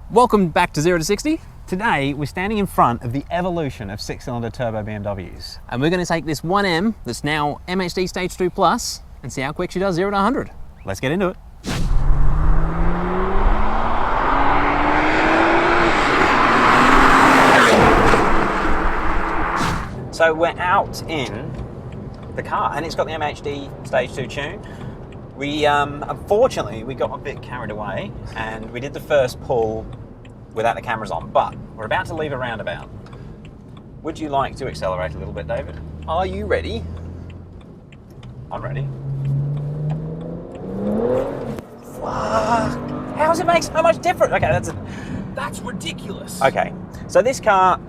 Welcome back to 0 to 60. Today, we're standing in front of the evolution of six-cylinder turbo BMWs. And we're going to take this 1M that's now MHD Stage 2 Plus and see how quick she does 0 to 100. Let's get into it. So we're out in the car and it's got the MHD Stage 2 tune. We, unfortunately, we got a bit carried away and we did the first pull without the cameras on, but we're about to leave a roundabout. Would you like to accelerate a little bit, David? Are you ready? I'm ready. Fuck. How does it make so much difference? Okay, that's ridiculous. Okay, so this car,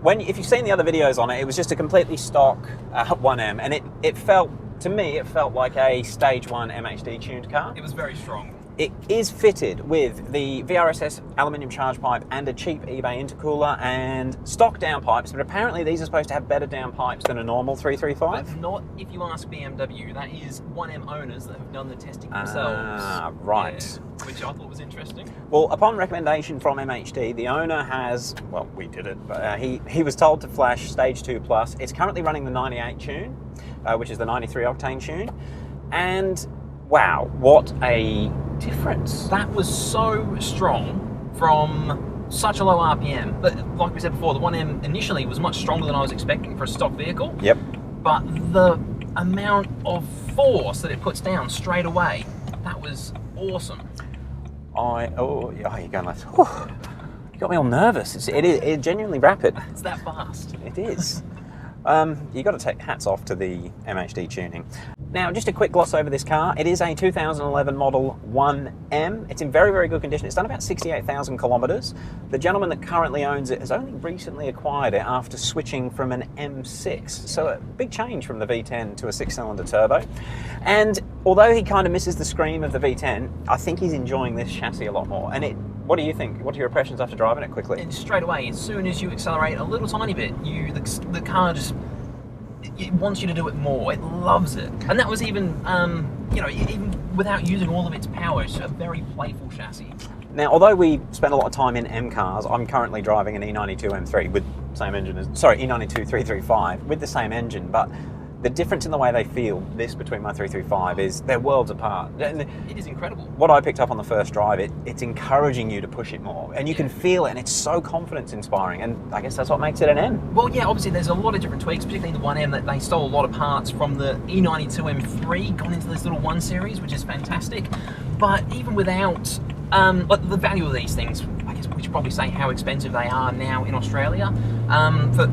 if you've seen the other videos on it, it was just a completely stock 1M, and it felt, to me, it felt like a Stage 1 MHD tuned car. It was very strong. It is fitted with the VRSS aluminium charge pipe and a cheap eBay intercooler and stock downpipes, but apparently these are supposed to have better downpipes than a normal 335. But not if you ask BMW. That is 1M owners that have done the testing themselves. Ah, right. Yeah, which I thought was interesting. Well, upon recommendation from MHD, the owner has, well, we did it, but he was told to flash Stage 2 Plus. It's currently running the 98 tune, which is the 93 octane tune, and wow, what a difference. That was so strong from such a low RPM. But like we said before, the 1M initially was much stronger than I was expecting for a stock vehicle. Yep. But the amount of force that it puts down straight away, that was awesome. You're going like, you got me all nervous. It's genuinely rapid. It's that fast. It is. You got to take hats off to the MHD tuning. Now, just a quick gloss over this car. It is a 2011 model 1M. It's in very, very good condition. It's done about 68,000 kilometers. The gentleman that currently owns it has only recently acquired it after switching from an M6. So a big change from the V10 to a six-cylinder turbo. And although he kind of misses the scream of the V10, I think he's enjoying this chassis a lot more. And what do you think? What are your impressions after driving it quickly? And straight away, as soon as you accelerate a little tiny bit, the car just, it wants you to do it more. It loves it. And that was even, even without using all of its power. It's a very playful chassis. Now, although we spend a lot of time in M cars, I'm currently driving an E92 M3 with the same engine E92 335 with the same engine, but the difference in the way they feel, this between my 335, is they're worlds apart. It is incredible. What I picked up on the first drive, it's encouraging you to push it more, and you can feel it, and it's so confidence-inspiring, and I guess that's what makes it an M. Well, yeah, obviously there's a lot of different tweaks, particularly in the 1M, that they stole a lot of parts from the E92 M3, gone into this little 1 Series, which is fantastic. But even without the value of these things, I guess we should probably say how expensive they are now in Australia, for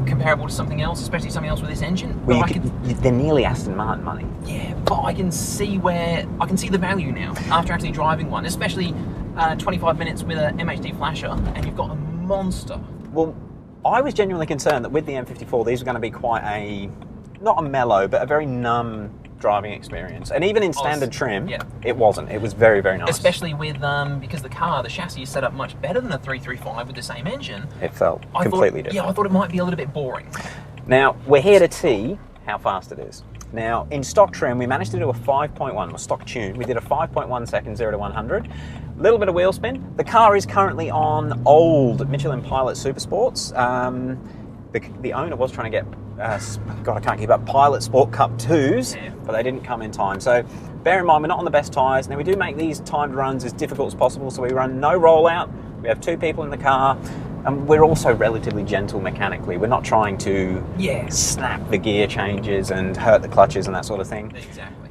comparable to something else, especially something else with this engine. Well, they're nearly Aston Martin money. Yeah, but I can see the value now after actually driving one, especially 25 minutes with an MHD flasher, and you've got a monster. Well, I was genuinely concerned that with the N54, these were going to be quite not a mellow, but a very numb driving experience. And even in standard trim, it wasn't. It was very, very nice. Especially with, because the chassis is set up much better than a 335 with the same engine. It felt completely different. Yeah, I thought it might be a little bit boring. Now, we're here to see how fast it is. Now, in stock trim, we managed to do a 5.1, or stock tune. We did a 5.1 second 0 to 100. A little bit of wheel spin. The car is currently on old Michelin Pilot Super Sports. The owner was trying to get, God, I can't keep up, Pilot Sport Cup 2s, but they didn't come in time. So bear in mind, we're not on the best tyres. Now, we do make these timed runs as difficult as possible, so we run no rollout. We have 2 people in the car, and we're also relatively gentle mechanically. We're not trying to snap the gear changes and hurt the clutches and that sort of thing. Exactly.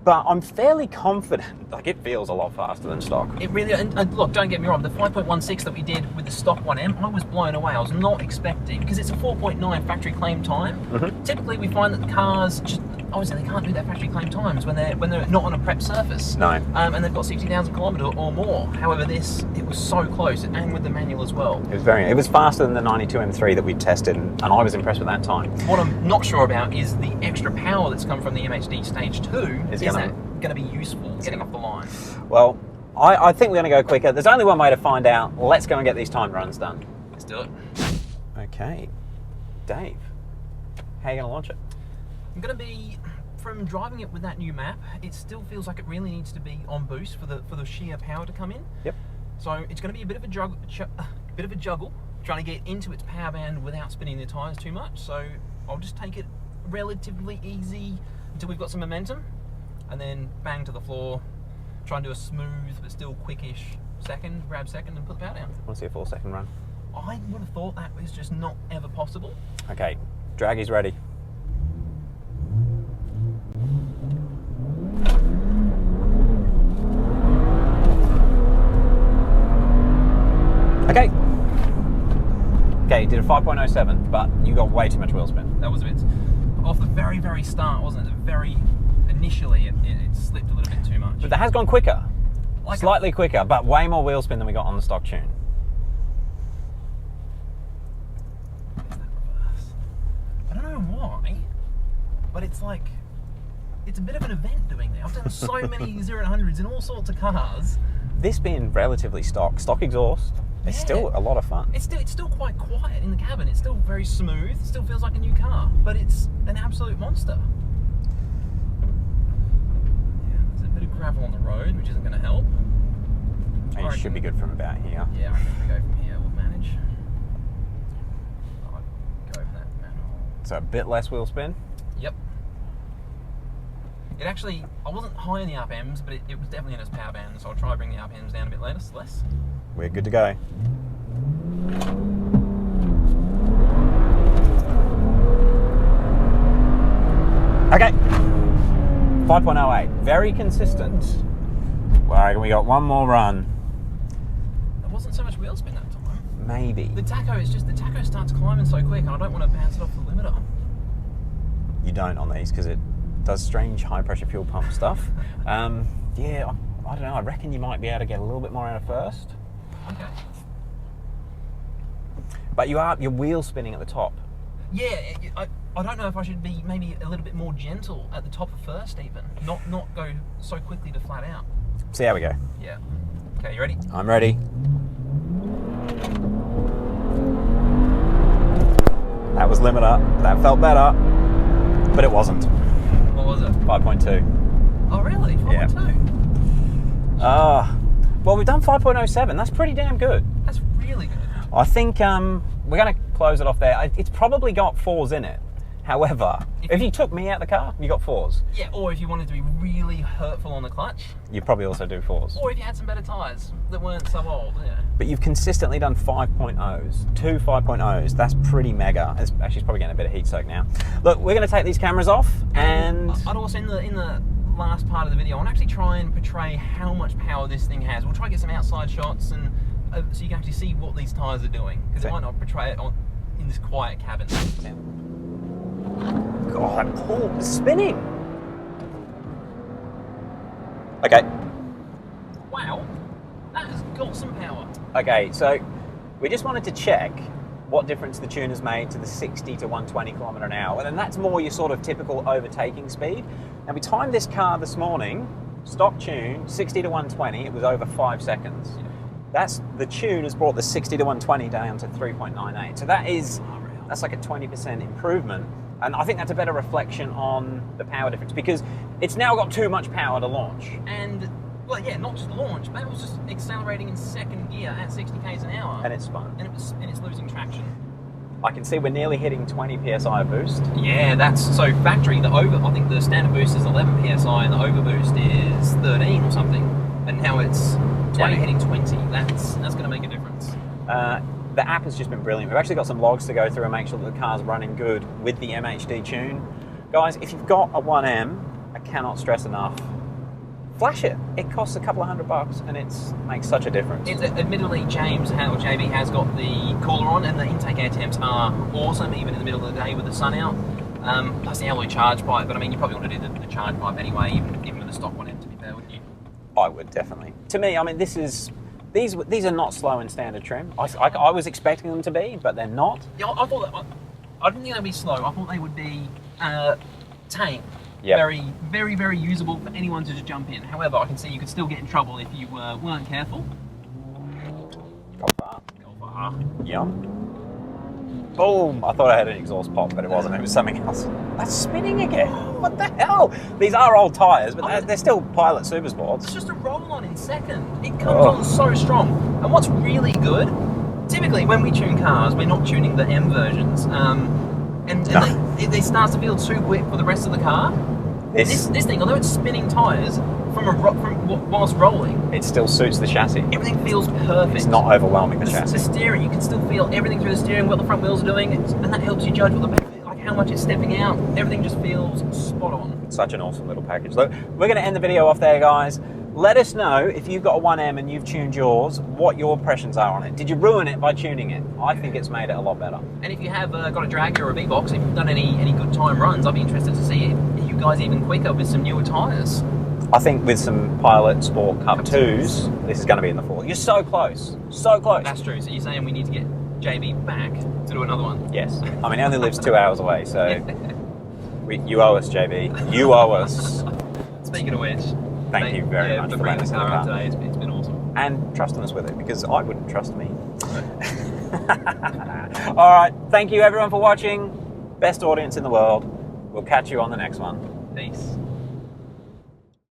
But I'm fairly confident, like it feels a lot faster than stock. It really, and look, don't get me wrong, the 5.16 that we did with the stock 1M, I was blown away. I was not expecting, because it's a 4.9 factory claim time. Mm-hmm. Typically we find that the cars just, obviously they can't do that factory claim times when they're not on a prep surface. No. And they've got 60,000 kilometres or more. However, it was so close, and with the manual as well. It was faster than the 92 M3 that we tested, and I was impressed with that time. What I'm not sure about is the extra power that's come from the MHD Stage 2. Is that going to be useful getting off the line? Well, I think we're going to go quicker. There's only one way to find out. Let's go and get these time runs done. Let's do it. Okay. Dave, how are you going to launch it? I'm going to be, from driving it with that new map, it still feels like it really needs to be on boost for the sheer power to come in. Yep. So it's going to be a bit of a juggle, trying to get into its power band without spinning the tyres too much. So I'll just take it relatively easy until we've got some momentum, and then bang to the floor, try and do a smooth but still quickish second, grab second and put the power down. I want to see a 4 second run. I would have thought that was just not ever possible. Okay, drag is ready. Okay. Okay, did a 5.07, but you got way too much wheel spin. That was a bit off the very, very start, wasn't it? Very initially, it slipped a little bit too much. But that has gone quicker. Like Slightly quicker, but way more wheel spin than we got on the stock tune. I don't know why, but it's like, it's a bit of an event doing that. I've done so many 0 to 100s in all sorts of cars. This being relatively stock exhaust, it's still a lot of fun. It's still quite quiet in the cabin. It's still very smooth. It still feels like a new car, but it's an absolute monster. Yeah, there's a bit of gravel on the road, which isn't going to help. And it should be good from about here. Yeah, I think we go from here. We'll manage. I'll go for that manhole. So a bit less wheel spin. Yep. It actually, I wasn't high in the RPMs, but it was definitely in its power band, so I'll try to bring the RPMs down a bit less. We're good to go. Okay. 5.08. Very consistent. Well, we got one more run. There wasn't so much wheel spin that time. Maybe. The tacho starts climbing so quick, and I don't want to bounce it off the limiter. You don't on these because it does strange high pressure fuel pump stuff. Yeah, I don't know. I reckon you might be able to get a little bit more out of first. Okay. But you're wheel spinning at the top. Yeah, I don't know if I should be maybe a little bit more gentle at the top of first even. Not go so quickly to flat out. See how we go. Yeah. Okay, you ready? I'm ready. That was limiter. That felt better, but it wasn't. What was it? 5.2. Oh really? 5.2? Yeah. Well, we've done 5.07. That's pretty damn good. That's really good. I think we're going to close it off there. It's probably got 4s in it. However, if you took me out of the car, you got 4s. Yeah, or if you wanted to be really hurtful on the clutch. You'd probably also do 4s. Or if you had some better tyres that weren't so old, yeah. But you've consistently done 5.0s, 2 5.0s. That's pretty mega. It's probably getting a bit of heat soak now. Look, we're going to take these cameras off, and I'd also in the last part of the video, I want to actually try and portray how much power this thing has. We'll try to get some outside shots, and so you can actually see what these tyres are doing, because it might not portray it in this quiet cabin. Yeah. God, that pull is spinning. Okay. Wow, that has got some power. Okay, so we just wanted to check what difference the tune has made to the 60 to 120 kilometre an hour, and that's more your sort of typical overtaking speed. Now we timed this car this morning, stock tune, 60 to 120, it was over 5 seconds. Yeah. The tune has brought the 60 to 120 down to 3.98. So that's like a 20% improvement. And I think that's a better reflection on the power difference, because it's now got too much power to launch. And, well, yeah, not just launch, but it was just accelerating in second gear at 60 k's an hour. And it's spun. And it's losing traction. I can see we're nearly hitting 20 psi of boost. Yeah, that's so factory. I think the standard boost is 11 psi, and the overboost is 13 or something. And now it's 20, hitting 20. That's going to make a difference. The app has just been brilliant. We've actually got some logs to go through and make sure that the car's running good with the MHD tune. Guys, if you've got a 1M, I cannot stress enough, flash it. It costs a couple of $100 and it makes such a difference. Admittedly, JB has got the cooler on, and the intake air temps are awesome, even in the middle of the day with the sun out. Plus the alloy charge pipe, but I mean, you probably want to do the charge pipe anyway, even with the stock 1M, to be fair, wouldn't you? I would, definitely. To me, I mean, these are not slow in standard trim. I was expecting them to be, but they're not. Yeah, I didn't think they'd be slow. I thought they would be tame. Yep. Very, very, very usable for anyone to just jump in. However, I can see you could still get in trouble if you weren't careful. Go far. Go far. Yum. Boom! I thought I had an exhaust pop, but it wasn't. It was something else. That's spinning again. What the hell? These are old tyres, but they're still Pilot Super Sports. It's just a roll-on in second. It comes on so strong. And what's really good, typically when we tune cars, we're not tuning the M versions. They start to feel too quick for the rest of the car. This thing, although it's spinning tyres, whilst rolling, it still suits the chassis. Everything feels perfect. It's not overwhelming the chassis. The steering, you can still feel everything through the steering, what the front wheels are doing, and that helps you judge what the back, like how much it's stepping out. Everything just feels spot on. It's such an awesome little package. Look, we're going to end the video off there, guys. Let us know if you've got a 1M and you've tuned yours, what your impressions are on it. Did you ruin it by tuning it? I think it's made it a lot better. And if you have got a dragger or a V-Box, if you've done any good time runs, I'd be interested to see if you guys even quicker with some newer tyres. I think with some Pilot Sport Cup 2s, this is going to be in the 4. You're so close. So close. That's true. So you're saying we need to get JB back to do another one? Yes. I mean, he only lives 2 hours away, so you owe us, JB. You owe us. Speaking of which, thank you very much for bringing letting the us car up in the car. today. It's been awesome. And trusting us with it, because I wouldn't trust me. All right. Thank you, everyone, for watching. Best audience in the world. We'll catch you on the next one. Peace.